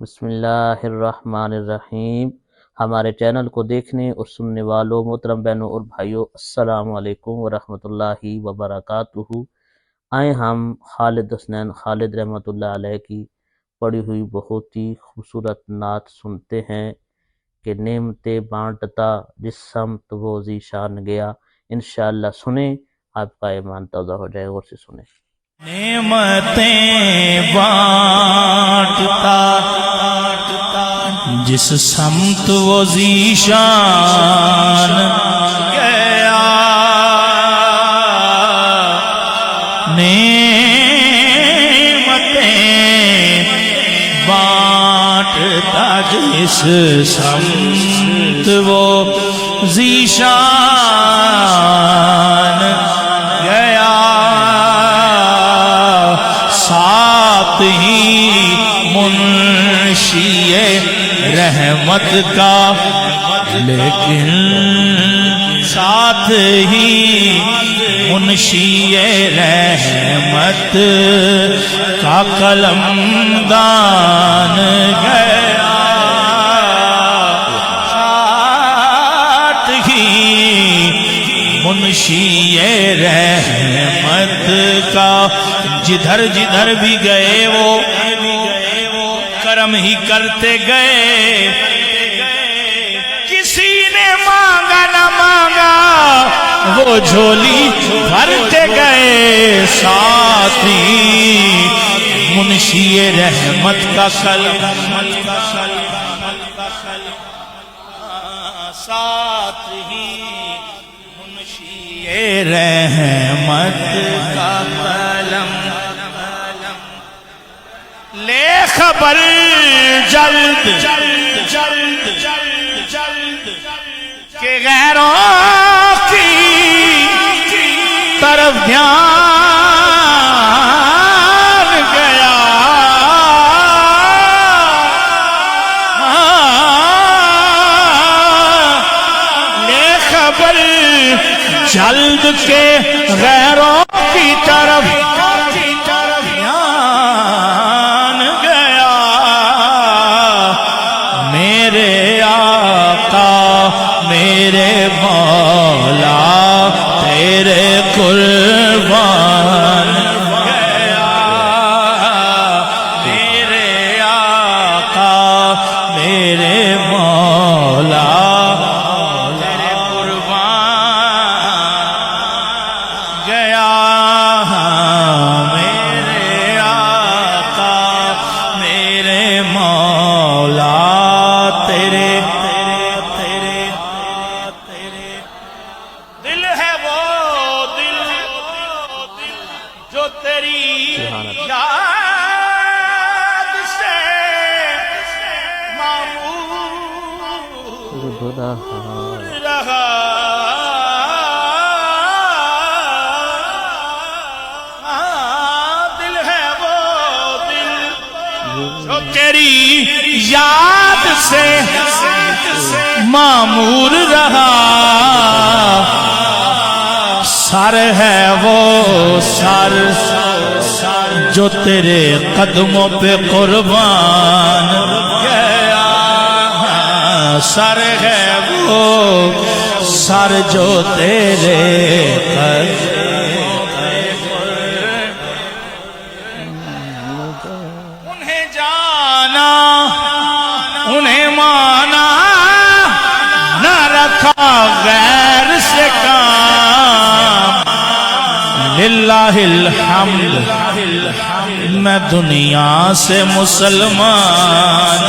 بسم اللہ الرحمن الرحیم۔ ہمارے چینل کو دیکھنے اور سننے والوں محترم بہنوں اور بھائیوں، السلام علیکم ورحمۃ اللہ وبرکاتہ۔ آئیں ہم خالد حسنین خالد رحمۃ اللہ علیہ کی پڑھی ہوئی بہت ہی خوبصورت نعت سنتے ہیں کہ نعمتیں بانٹتا جس سمت وہ ذیشان گیا۔ انشاءاللہ سنیں، آپ کا ایمان تازہ ہو جائے، غور سے سنیں۔ نعمتیں بانٹتا جس سمت وہ ذیشان گیا، نعمتیں بانٹتا جس سمت وہ ذیشان گیا، ساتھ ہی منشی رحمت کا، لیکن ساتھ ہی منشی رحمت کا قلم دان گیا، ساتھ ہی منشی رحمت کا، جدھر جدھر بھی گئے وہ کرم ہی کرتے گئے، کسی نے مانگا نہ مانگا وہ جھولی بھرتے گئے، ساتھ ہی منشی رحمت کا قلم، ساتھ ہی منشی رحمت کا قلم، لے خبر جلد کہ غیروں کی طرف دھیان گیا، لے خبر جلد کے غیروں کی طرف دھیان گیا، میرے آقا میرے مولا تیرے قربان گیا، میرے آقا میرے مولا تیرے قربان گیا، میرے آقا میرے مولا تیرے دل ہے وہ دل جو تیری یاد سے معمور رہا، دل ہے وہ دل جو تیری یاد سے معمور رہا، سر ہے وہ سر جو تیرے قدموں پہ قربان گیا، سر ہے وہ سر جو تیرے انہیں جانا انہیں مانا نہ رکھا غیر سے کام، للہ الحمد میں دنیا سے مسلمان،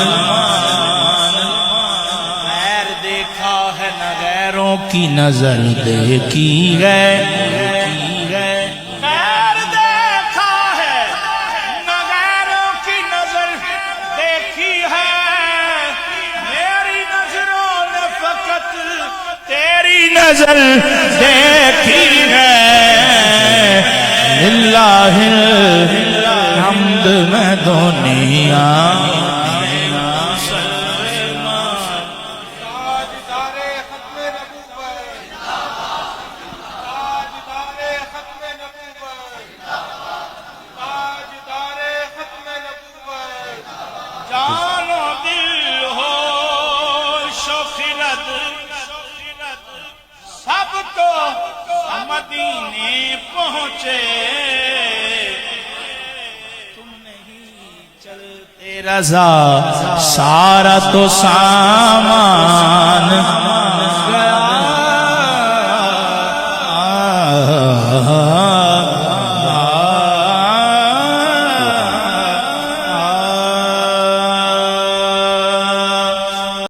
غیر دیکھا ہے نہ غیروں کی نظر دیکھی ہے، غیر دیکھا ہے نہ غیروں کی نظر دیکھی ہے، میری نظروں نے فقط تیری نظر دیکھی ہے، للہ الحمد میں دنیا جان تو مدینے پہنچے تم نہیں چلتے رضا سارا تو سامان گیا